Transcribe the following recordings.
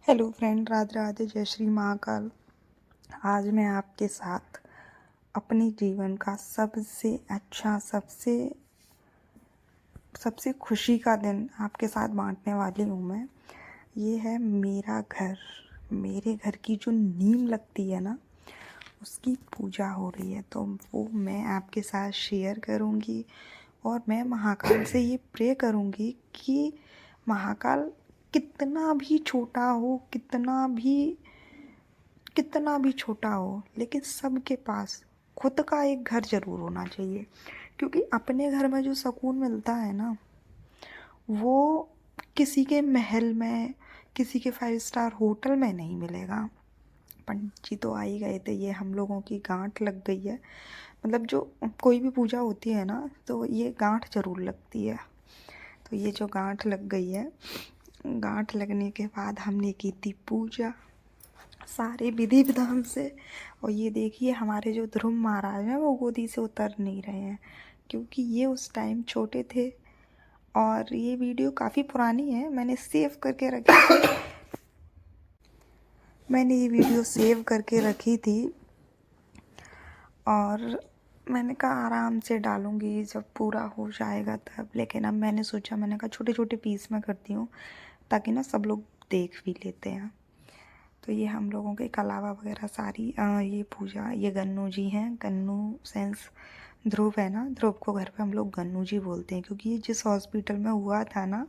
Hello friend, Radhe Radhe, जय श्री महाकाल। आज मैं आपके साथ अपने जीवन का सबसे अच्छा सबसे खुशी का दिन आपके साथ बांटने वाली हूँ मैं। ये है मेरा घर। मेरे घर की जो नींव लगती है ना, उसकी पूजा हो रही है, तो वो मैं आपके साथ शेयर करूँगी। और मैं महाकाल से ये प्रे करूँगी कि महाकाल कितना भी छोटा हो, कितना भी छोटा हो, लेकिन सबके पास खुद का एक घर ज़रूर होना चाहिए। क्योंकि अपने घर में जो सुकून मिलता है ना, वो किसी के महल में, किसी के 5 स्टार होटल में नहीं मिलेगा। पंडित जी तो आ ही गए थे, ये हम लोगों की गांठ लग गई है। मतलब जो कोई भी पूजा होती है ना, तो ये गांठ ज़रूर लगती है। तो ये जो गांठ लग गई है, गांठ लगने के बाद हमने की थी पूजा सारे विधि विधान से। और ये देखिए, हमारे जो ध्रुव महाराज हैं वो गोदी से उतर नहीं रहे हैं, क्योंकि ये उस टाइम छोटे थे। और ये वीडियो काफ़ी पुरानी है, मैंने सेव करके रखी थी। मैंने ये वीडियो सेव करके रखी थी और मैंने कहा आराम से डालूंगी जब पूरा हो जाएगा तब। लेकिन अब मैंने सोचा, मैंने कहा छोटे छोटे पीस में करती हूँ, ताकि ना सब लोग देख भी लेते हैं। तो ये हम लोगों के कलावा वगैरह सारी ये पूजा, ये गन्नू जी हैं। गन्नू सेंस ध्रुव है ना, ध्रुव को घर पे हम लोग गन्नू जी बोलते हैं, क्योंकि ये जिस हॉस्पिटल में हुआ था ना,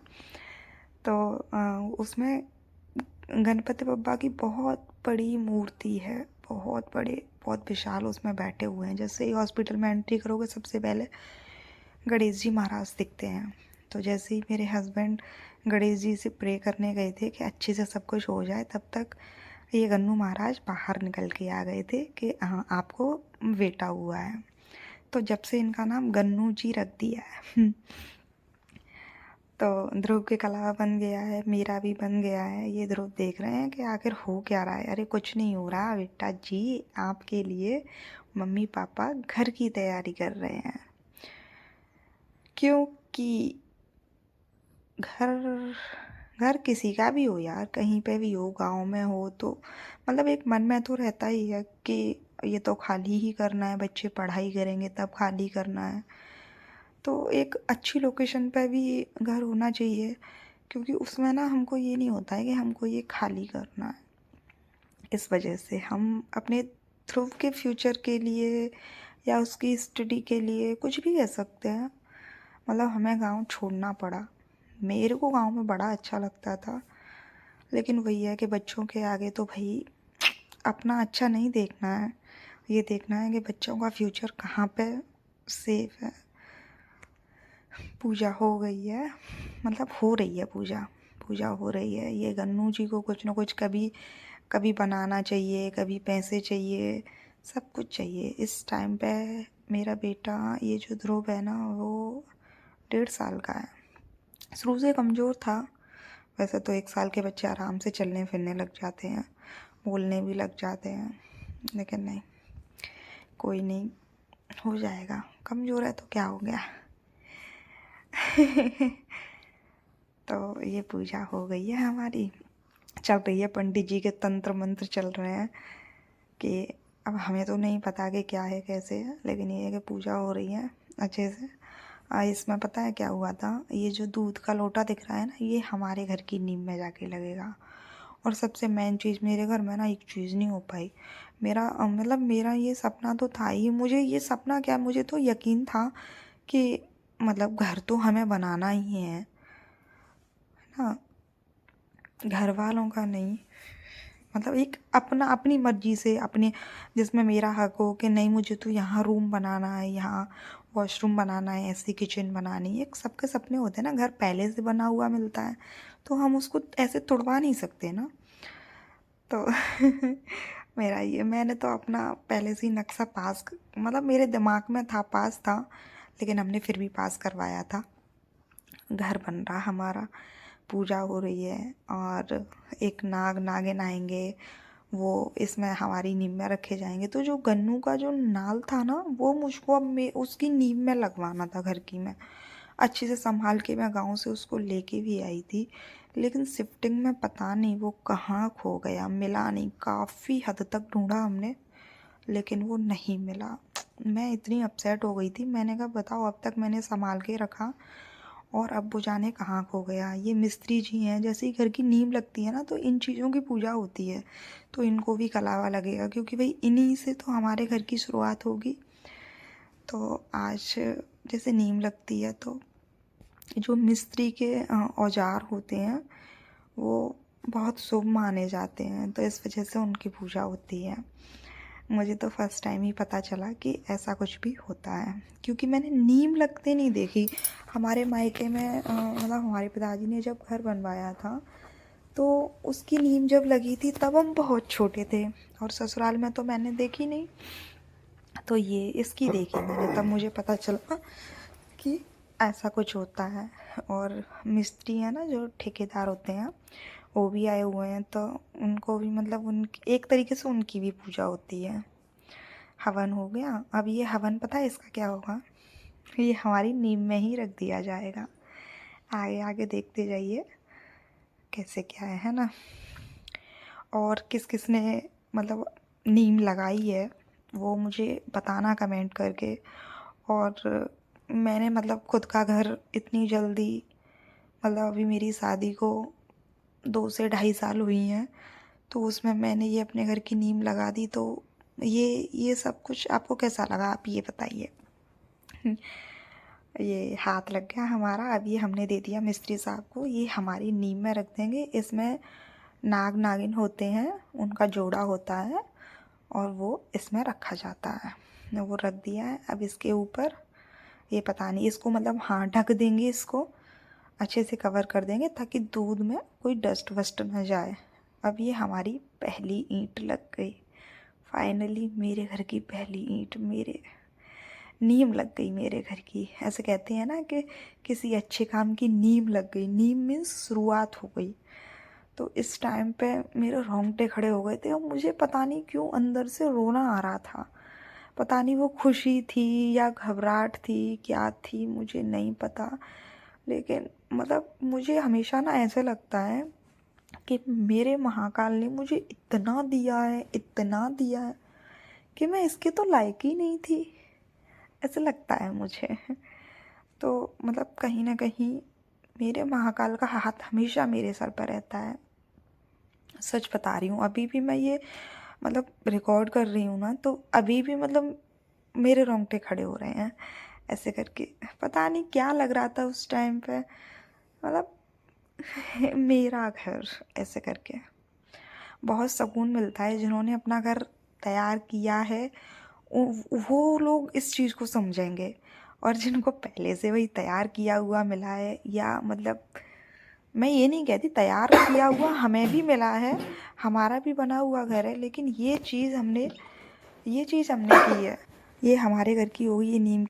तो उसमें गणपति बप्पा की बहुत बड़ी मूर्ति है। बहुत बड़े, बहुत विशाल उसमें बैठे हुए हैं। जैसे ही हॉस्पिटल में एंट्री करोगे, सबसे पहले गणेश जी महाराज दिखते हैं। तो जैसे ही मेरे हस्बैंड गणेश जी से प्रे करने गए थे कि अच्छे से सब कुछ हो जाए, तब तक ये गन्नू महाराज बाहर निकल के आ गए थे कि हाँ, आपको बेटा हुआ है। तो जब से इनका नाम गन्नू जी रख दिया है। तो ध्रुव के कलावा बन गया है, मेरा भी बन गया है। ये ध्रुव देख रहे हैं कि आखिर हो क्या रहा है। अरे कुछ नहीं हो रहा बेटा जी, आपके लिए मम्मी पापा घर की तैयारी कर रहे हैं। क्योंकि घर घर किसी का भी हो यार, कहीं पे भी हो, गांव में हो, तो मतलब एक मन में तो रहता ही है कि ये तो खाली ही करना है, बच्चे पढ़ाई करेंगे तब खाली करना है। तो एक अच्छी लोकेशन पे भी घर होना चाहिए, क्योंकि उसमें ना हमको ये नहीं होता है कि हमको ये खाली करना है। इस वजह से हम अपने ध्रुव के फ्यूचर के लिए या उसकी स्टडी के लिए कुछ भी कह सकते हैं, मतलब हमें गांव छोड़ना पड़ा। मेरे को गांव में बड़ा अच्छा लगता था, लेकिन वही है कि बच्चों के आगे तो भाई अपना अच्छा नहीं देखना है, ये देखना है कि बच्चों का फ्यूचर कहाँ पे सेफ है। पूजा हो गई है, मतलब हो रही है पूजा, पूजा हो रही है। ये गन्नू जी को कुछ ना कुछ कभी कभी बनाना चाहिए, कभी पैसे चाहिए, सब कुछ चाहिए। इस टाइम पे मेरा बेटा, ये जो ध्रुव है ना, वो 1.5 साल का है। शुरू से कमज़ोर था। वैसे तो 1 साल के बच्चे आराम से चलने फिरने लग जाते हैं, बोलने भी लग जाते हैं, लेकिन नहीं, कोई नहीं, हो जाएगा। कमज़ोर है तो क्या हो गया। तो ये पूजा हो गई है हमारी, चल रही है। पंडित जी के तंत्र मंत्र चल रहे हैं कि अब हमें तो नहीं पता कि क्या है कैसे है, लेकिन ये है कि पूजा हो रही है अच्छे से। इसमें पता है क्या हुआ था, ये जो दूध का लोटा दिख रहा है ना, ये हमारे घर की नींव में जाके लगेगा। और सबसे मेन चीज़, मेरे घर में ना एक चीज़ नहीं हो पाई। मेरा मतलब मेरा ये सपना तो था ही, मुझे ये सपना क्या, मुझे तो यकीन था कि मतलब घर तो हमें बनाना ही है ना, घर वालों का नहीं। मतलब एक अपना, अपनी मर्जी से, अपने जिसमें मेरा हक हो कि नहीं, मुझे तो यहाँ रूम बनाना है, यहाँ वॉशरूम बनाना है, ऐसी किचन बनानी है। एक सबके सपने होते हैं ना, घर पहले से बना हुआ मिलता है, तो हम उसको ऐसे तोड़वा नहीं सकते ना। तो मेरा ये, मैंने तो अपना पहले से ही नक्शा मतलब मेरे दिमाग में था, पास था, लेकिन हमने फिर भी पास करवाया था। घर बन रहा हमारा, पूजा हो रही है, और एक नाग नागिन आएंगे, वो इसमें हमारी नींव में रखे जाएंगे। तो जो गन्नू का जो नाल था ना, वो मुझको अब मैं उसकी नींव में लगवाना था घर की में। अच्छे से संभाल के मैं गांव से उसको लेके भी आई थी, लेकिन शिफ्टिंग में पता नहीं वो कहाँ खो गया, मिला नहीं। काफ़ी हद तक ढूंढा हमने लेकिन वो नहीं मिला। मैं इतनी अपसेट हो गई थी, मैंने कहा बताओ अब तक मैंने संभाल के रखा और अब वो जाने कहाँ खो गया। ये मिस्त्री जी हैं, जैसे ही घर की नींव लगती है ना तो इन चीज़ों की पूजा होती है, तो इनको भी कलावा लगेगा क्योंकि भाई इन्हीं से तो हमारे घर की शुरुआत होगी। तो आज जैसे नींव लगती है तो जो मिस्त्री के औजार होते हैं वो बहुत शुभ माने जाते हैं, तो इस वजह से उनकी पूजा होती है। मुझे तो फर्स्ट टाइम ही पता चला कि ऐसा कुछ भी होता है, क्योंकि मैंने नीम लगते नहीं देखी। हमारे मायके में मतलब हमारे पिताजी ने जब घर बनवाया था तो उसकी नीम जब लगी थी तब हम बहुत छोटे थे, और ससुराल में तो मैंने देखी नहीं। तो ये इसकी देखी मैंने, तब मुझे पता चला कि ऐसा कुछ होता है। और मिस्त्री हैं ना जो ठेकेदार होते हैं वो भी आए हुए हैं, तो उनको भी मतलब उन एक तरीके से उनकी भी पूजा होती है। हवन हो गया। अब ये हवन पता है इसका क्या होगा, ये हमारी नींव में ही रख दिया जाएगा। आगे आगे देखते जाइए कैसे क्या है ना। और किस किस ने मतलब नीम लगाई है वो मुझे बताना कमेंट करके। और मैंने मतलब खुद का घर इतनी जल्दी, मतलब अभी मेरी शादी को 2 से ढाई साल हुई हैं, तो उसमें मैंने ये अपने घर की नींव लगा दी। तो ये सब कुछ आपको कैसा लगा आप ये बताइए। ये हाथ लग गया हमारा, अब ये हमने दे दिया मिस्त्री साहब को, ये हमारी नींव में रख देंगे। इसमें नाग नागिन होते हैं, उनका जोड़ा होता है और वो इसमें रखा जाता है। वो रख दिया है। अब इसके ऊपर ये पता नहीं इसको मतलब हाँ ढक देंगे, इसको अच्छे से कवर कर देंगे ताकि दूध में कोई डस्ट वस्ट न जाए। अब ये हमारी पहली ईंट लग गई। फाइनली मेरे घर की पहली ईंट, मेरे नींव लग गई मेरे घर की। ऐसे कहते हैं ना कि किसी अच्छे काम की नींव लग गई। नींव मीन्स शुरुआत हो गई। तो इस टाइम पे मेरे रोंगटे खड़े हो गए थे और मुझे पता नहीं क्यों अंदर से रोना आ रहा था। पता नहीं वो खुशी थी या घबराहट थी, क्या थी मुझे नहीं पता। लेकिन मतलब मुझे हमेशा ना ऐसे लगता है कि मेरे महाकाल ने मुझे इतना दिया है, इतना दिया है कि मैं इसके तो लायक ही नहीं थी, ऐसे लगता है मुझे। तो मतलब कहीं ना कहीं मेरे महाकाल का हाथ हमेशा मेरे सर पर रहता है। सच बता रही हूँ, अभी भी मैं ये मतलब रिकॉर्ड कर रही हूँ ना तो अभी भी मतलब मेरे रोंगटे खड़े हो रहे हैं ऐसे करके। पता नहीं क्या लग रहा था उस टाइम पे, मतलब मेरा घर ऐसे करके। बहुत सुकून मिलता है। जिन्होंने अपना घर तैयार किया है वो लोग इस चीज़ को समझेंगे, और जिनको पहले से वही तैयार किया हुआ मिला है, या मतलब मैं ये नहीं कहती तैयार किया हुआ हमें भी मिला है, हमारा भी बना हुआ घर है, लेकिन ये चीज़ हमने की है। ये हमारे घर की होगी, ये नीम